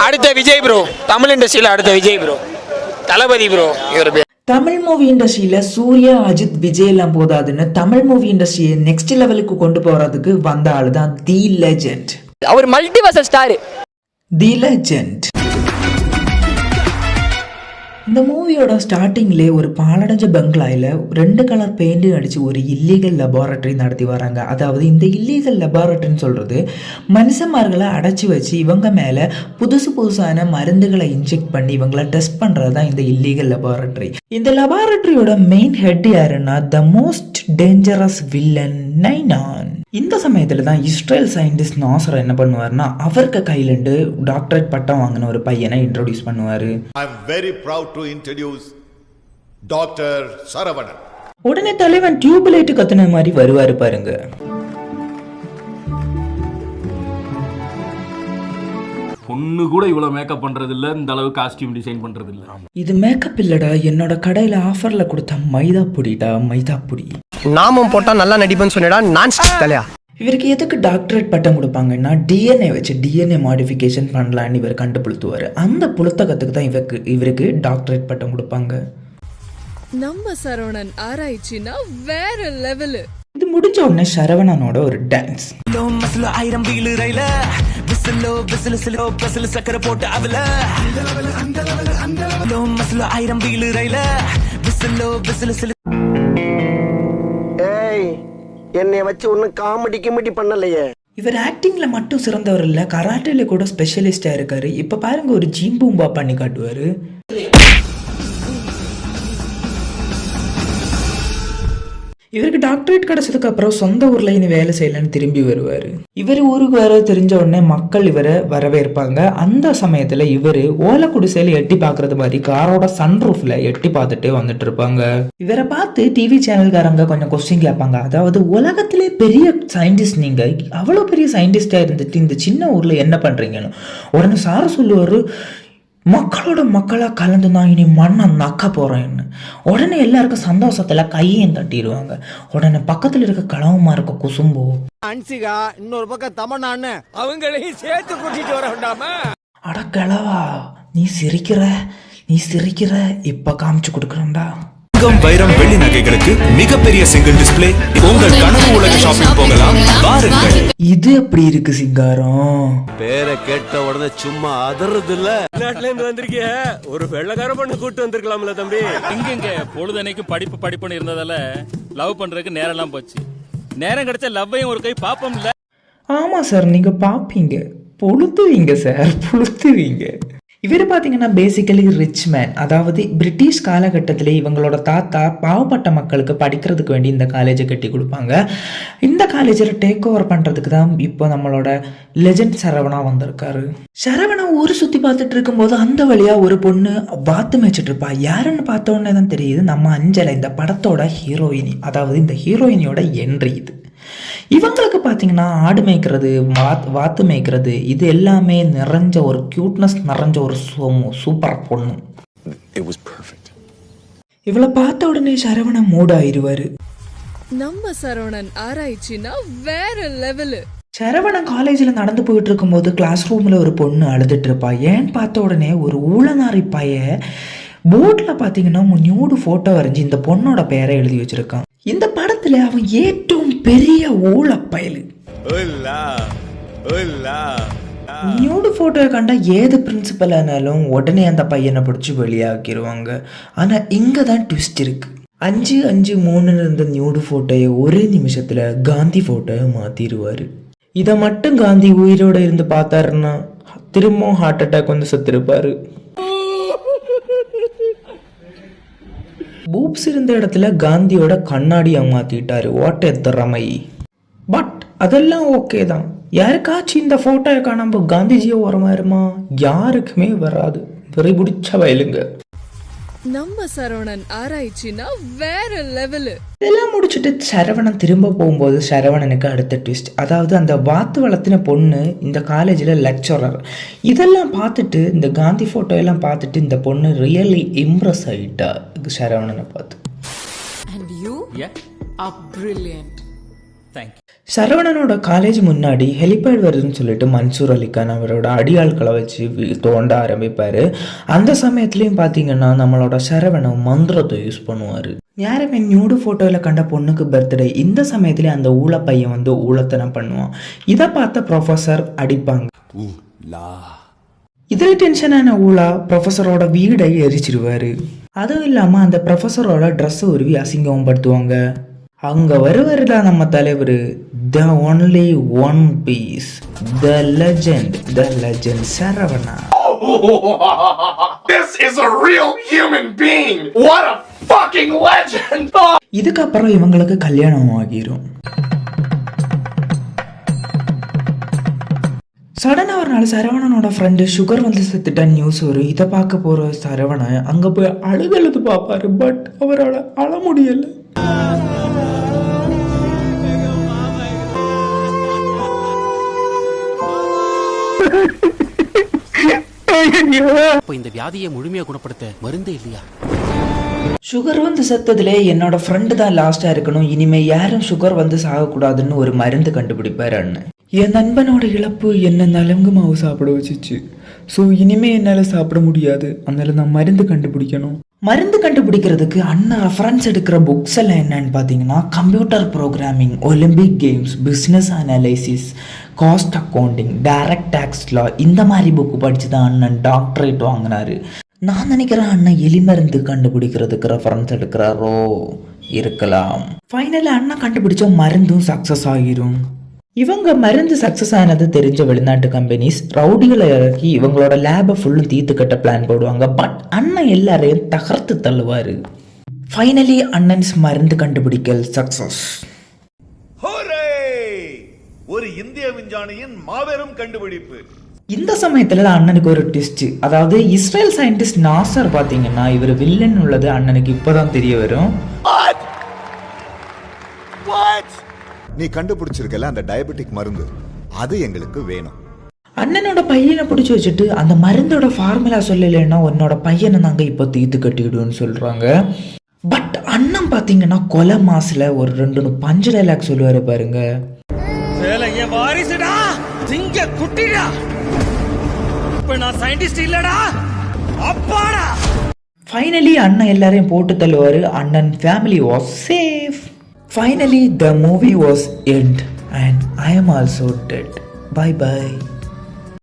அடுத்த விஜய் ப்ரோ, தமிழ் இண்டஸ்ட்ரியில் அடுத்த விஜய் ப்ரோ, தளபதி ப்ரோ. இவர் தமிழ் மூவி இண்டஸ்ட்ரியில சூர்யா, அஜித், விஜய் எல்லாம் போதாதுன்னு தமிழ் மூவி இண்டஸ்ட்ரியை நெக்ஸ்ட் லெவலுக்கு கொண்டு போறதுக்கு வந்த ஆளு தான் தி லெஜெண்ட். அவர் மல்டிவர்சல் ஸ்டார். தி லெஜெண்ட் இந்த மூவியோட ஸ்டார்டிங்லேயே ஒரு பாலடைஞ்ச பங்களாயில் 2 கலர் பெயிண்ட் அடித்து ஒரு இல்லீகல் லெபார்ட்டரி நடத்தி வராங்க. அதாவது இந்த இல்லீகல் லெபார்ட்டரின்னு சொல்கிறது மனுஷன்மார்களை அடைச்சி வச்சு இவங்க மேலே புதுசான மருந்துகளை இன்ஜெக்ட் பண்ணி இவங்களை டெஸ்ட் பண்ணுறது தான் இந்த இல்லீகல் லெபார்ட்டரி. இந்த லெபார்ட்டரியோட மெயின் ஹெட் யாருன்னா the most dangerous villain Ninan. இந்த சமயத்தில் தான் இஸ்ரேல் சயின்டிஸ்ட் நாசர் என்ன பண்ணுவார்னா அவருக்கு கையிலேருந்து டாக்டரேட் பட்டம் வாங்கின ஒரு பையனை இன்ட்ரோடியூஸ் பண்ணுவார். டாக்டர் சரவணன். உடனே தலைவன் டியூப்லைட் கத்துன மாதிரி வருவாரு பாருங்க. பொண்ணு கூட இவ்வளவு மேக்கப் பண்றது இல்ல, இந்த அளவு காஸ்டியூம் டிசைன் பண்றது இல்ல. இது மேக்கப் இல்லடா, என்னோட கடையில ஆஃபர்ல கொடுத்த மைதா பொடிடா, மைதா பொடி. நாமம் போட்டா நல்லா நடிப்பேன்னு சொன்னடா, நான் தலையா. இவருக்கு எதுக்கு டாக்டரேட் பட்டம் கொடுப்பாங்கன்னா டிஎன்ஏ வச்சு டிஎன்ஏ மாடிஃபிகேஷன் பண்ணலான்னு இவர் கண்டுபிடித்துவார். அந்த புழுத்தகத்துக்கு தான் இவருக்கு டாக்டரேட் பட்டம் கொடுப்பாங்க. நம்ம சரவணன் ஆராய்ச்சினா வேற லெவல். இது முடிஞ்ச உடனே சரவணனோட ஒரு டான்ஸ். என்னைய வச்சு ஒன்னும் காமெடி பண்ணலையே. இவர் ஆக்டிங்ல மட்டும் சிறந்தவர் இல்ல, கராட்டேல கூட ஸ்பெஷலிஸ்டா இருக்காரு. இப்ப பாருங்க ஒரு ஜிம் பூம்பா பண்ணி காட்டுவாரு. இவருக்கு டாக்டரேட் கிடைச்சதுக்கு அப்புறம் சொந்த ஊர்ல இனி வேலை செய்யலன்னு திரும்பி வருவாரு. இவர் ஊருக்கு வர தெரிஞ்ச உடனே மக்கள் இவரை வரவேற்பாங்க. அந்த சமயத்துல இவரு ஓலை குடிசையில எட்டி பாக்குறது மாதிரி காரோட சன்ரூஃப்ல எட்டி பார்த்துட்டு வந்துட்டு இருப்பாங்க. இவரை பார்த்து டிவி சேனல்காரங்க கொஞ்சம் கொஸ்டின் கேட்பாங்க. அதாவது உலகத்திலே பெரிய சயின்டிஸ்ட் நீங்க, அவ்வளவு பெரிய சயின்டிஸ்டா இருந்துட்டு இந்த சின்ன ஊர்ல என்ன பண்றீங்கன்னு. உடனே சார் சொல்லுவாரு, மக்களோட மக்களா கலந்து நான் இனி மண்ணை நக்க போறேன்னு. உடனே எல்லாருக்கும் சந்தோஷத்துல கையையும் தட்டிடுவாங்க. உடனே பக்கத்துல இருக்க களவமா இருக்க குசும்பு அன்சிகா இன்னொரு பக்கம் தமன்னான்னு அவங்களையும் சேர்த்து கூட்டிட்டு வர வேண்டாமா. அட கிழவா, நீ சிரிக்கிற இப்ப காமிச்சு கொடுக்குறேன்டா. வைரம் வெள்ளி நகைகளுக்கு மிகப்பெரிய சிங்கிள் டிஸ்பிளே. உங்கள் கனவு உலக ஷாப்பிங் போகலாம் பாருங்கள். இது எப்படி இருக்கு சிங்காரம்? பேரை கேட்ட உடனே சும்மா அதறது இல்ல. நாட்டுல இருந்து வந்திருக்கிய ஒரு வெள்ளக்கார பண்ணு கூட்டு வந்திருக்கலாம்ல தம்பி. இங்க பொழுதனைக்கு படிப்புன்னு இருந்ததால லவ் பண்றதுக்கு நேரம் எல்லாம் போச்சு. நேரம் கிடைச்ச லவ்வையும் ஒரு கை பாப்போம்ல. ஆமா சார், நீங்க பாப்பீங்க, பொழுத்துவீங்க சார், பொழுத்துவீங்க. இவர் பார்த்தீங்கன்னா பேசிக்கலி ரிச் மேன். அதாவது பிரிட்டிஷ் காலகட்டத்திலே இவங்களோட தாத்தா பாவப்பட்ட மக்களுக்கு படிக்கிறதுக்கு வேண்டி இந்த காலேஜை கட்டி கொடுப்பாங்க. இந்த காலேஜில் டேக் ஓவர் பண்ணுறதுக்கு தான் இப்போ நம்மளோட லெஜெண்ட் சரவணா வந்திருக்காரு. சரவணா ஊர் சுற்றி பார்த்துட்டு இருக்கும்போது அந்த வழியாக ஒரு பொண்ணு பாத்து மேய்ச்சிட்டு இருப்பா. யாருன்னு பார்த்த உடனே தான் தெரியுது, நம்ம அஞ்சலை, இந்த படத்தோட ஹீரோயினி. அதாவது இந்த ஹீரோயினியோட என்ட்ரி இது. இவங்களுக்கு பார்த்தீங்கன்னா ஆடு மேய்க்கிறது, வாத்து மேய்க்கிறது, இது எல்லாமே நிறைஞ்ச ஒரு கியூட்னஸ் நிறைஞ்ச ஒரு சூப்பர் பொண்ணு. இவளை பார்த்த உடனே சரவணன் மூட் ஆயிடுவாரு. நம்ம சரவணன் ஆராய்ச்சினா வேற லெவல். சரவணன் காலேஜில் நடந்து போயிட்டு இருக்கும்போது கிளாஸ் ரூமில் ஒரு பொண்ணு அழுதுட்டு இருப்பா. ஏன்னு பார்த்த உடனே ஒரு ஊழனாரி பையன் போர்டில் பார்த்தீங்கன்னா நியூடு ஃபோட்டோ வரைஞ்சி இந்த பொண்ணோட பேரை எழுதி வச்சிருக்கான். இந்த படத்துல அவன் ஏற்றும் பெரிய ஊழப்பயலு. நியூடு போட்டோவை கண்டா ஏது பிரின்சிபல் ஆனாலும் உடனே அந்த பையனை பிடிச்சி வெளியாக்கிடுவாங்க. ஆனா இங்க தான் ட்விஸ்ட் இருக்கு. 5-5-3 இருந்த நியூடு போட்டோயை ஒரே நிமிஷத்துல காந்தி போட்டோவை மாத்திடுவாரு. இதை மட்டும் காந்தி உயிரோட இருந்து பார்த்தாருன்னா திரும்பவும் ஹார்ட் அட்டாக் வந்து செத்துருப்பாரு. பூப்ஸ் இருந்த இடத்துல காந்தியோட கண்ணாடியை மாத்திட்டாரு. வாட் எ திறமை. பட் அதெல்லாம் ஓகே தான். யாருக்காச்சும் இந்த போட்டோவை காணாம காந்திஜியை வரமாருமா? யாருக்குமே வராது. வெறி பிடிச்ச வயலுங்க. நம்ம சரவணன் ஆராய்ச்சினா வேற லெவல். இதெல்லாம் முடிச்சுட்டு சரவணன் திரும்ப போகும்போது சரவணனுக்கு அடுத்த ட்விஸ்ட். அதாவது அந்த வாத்து வளர்த்தின பொண்ணு இந்த காலேஜில் லெக்சரர். இதெல்லாம் பார்த்துட்டு இந்த காந்தி ஃபோட்டோ எல்லாம் பார்த்துட்டு இந்த பொண்ணு ரியலி இம்ப்ரெஸ் ஆகிட்டா சரவணனை பார்த்து. And you are brilliant. Thank you. சரவணனோட காலேஜ் முன்னாடி ஹெலிபேட் வருதுன்னு சொல்லிட்டு மன்சூர் அலிகான் அவரோட அடியாட்களை வச்சு தோண்ட ஆரம்பிப்பார். அந்த சமயத்துலேயும் பார்த்தீங்கன்னா நம்மளோட சரவணன் மந்திரத்தை யூஸ் பண்ணுவார். யாருமே நியூடு ஃபோட்டோவில் கண்ட பொண்ணுக்கு பர்த்டே, இந்த சமயத்துலேயே அந்த ஊழ பையன் வந்து ஊழத்தனம் பண்ணுவான். இதை பார்த்த ப்ரொஃபஸர் அடிப்பாங்க. இதில் டென்ஷனான ஊழா ப்ரொஃபஸரோட வீடை எரிச்சிருவார். அதுவும் இல்லாமல் அந்த ப்ரொஃபஸரோட ட்ரெஸ்ஸை உருவி அசிங்கமும் படுத்துவாங்க. அங்கே வருவாருதான் நம்ம தலைவர், the only one piece, the legend Saravana. This is a real human being. What a fucking legend. இதுக்கப்புறம் இவங்களுக்கு கல்யாணம் ஆகிரும். சடனாக ஒரு நாள் சரவணனோட ஃப்ரெண்டு சுகர் வந்து செத்துட்டான் நியூஸ் வரும். இதை பார்க்க போகிற சரவணன் அங்கே போய் அழுது பார்ப்பாரு. பட் அவரால் அழ முடியலை. இந்த வியாதியை முழுமையா குணப்படுத்த மருந்தே இல்லையா? சுகர் வந்து செத்ததுல என்னோட ஃப்ரெண்டு தான் லாஸ்டா இருக்கணும், இனிமே யாரும் சுகர் வந்து சாகக்கூடாதுன்னு ஒரு மருந்து கண்டுபிடிப்பாரு அண்ணன். என் நண்பனோட இழப்பு என்ன நலங்கு மாவு சாப்பிட வச்சுச்சு. ஸோ இனிமே என்னால் சாப்பிட முடியாது, அதனால நான் மருந்து கண்டுபிடிக்கணும். மருந்து கண்டுபிடிக்கிறதுக்கு அண்ணன் ரெஃபரன்ஸ் எடுக்கிற புக்ஸ் எல்லாம் என்னன்னு பார்த்தீங்கன்னா computer programming, Olympic games, business analysis, cost accounting, direct tax law, இந்த மாதிரி புக்கு படித்து தான் அண்ணன் டாக்டரேட் வாங்கினாரு. நான் நினைக்கிறேன் அண்ணன் எலி மருந்து கண்டுபிடிக்கிறதுக்கு ரெஃபரன்ஸ் எடுக்கிறாரோ இருக்கலாம். ஃபைனலாக அண்ணன் கண்டுபிடிச்ச மருந்தும் சக்ஸஸ் ஆகிரும். இவங்க மருந்து சக்ஸஸ் ஆனது தெரிஞ்ச வெளிநாட்டு கம்பெனிஸ் ரவுடிகளை இறக்கி இவங்களோட லேபை ஃபுல்லும் தீர்த்து கட்ட பிளான் போடுவாங்க. பட் அண்ணன் எல்லாரையும் தகர்த்து தள்ளுவார். ஃபைனலி அண்ணன்ஸ் மருந்து கண்டுபிடிக்கல் சக்ஸஸ். ஒரு இந்திய விஞ்ஞானியின் மாபெரும் கண்டுபிடிப்பு. இந்த சமயத்தில் அண்ணனுக்கு ஒரு ட்விஸ்ட். அதாவது இஸ்ரேல் சயின்டிஸ்ட் நாசர் பார்த்தீங்கன்னா இவர் வில்லன் உள்ளது அண்ணனுக்கு இப்போதான் தெரிய வரும். நீ கண்டுபிடிச்சிருக்கல அந்த டயபெட்டிக் மருந்து, அது எங்களுக்கு வேணும். அண்ணனோட பையனை பிடிச்சி வச்சுட்டு அந்த மருந்தோட ஃபார்முலா சொல்லலைன்னா உன்னோட பையனை நாங்கள் இப்போ தீர்த்து கட்டிக்கிடுவோன்னு சொல்கிறாங்க. பட் அண்ணன் பார்த்தீங்கன்னா கொலை மாசில் ஒரு 2 பஞ்சு டைலாக் சொல்லுவார் பாருங்க. ஃபைனலி அண்ணன் எல்லாரையும் போட்டு தள்ளுவார். அண்ணன் family was safe. Finally, the movie was end and I am also dead. Bye bye.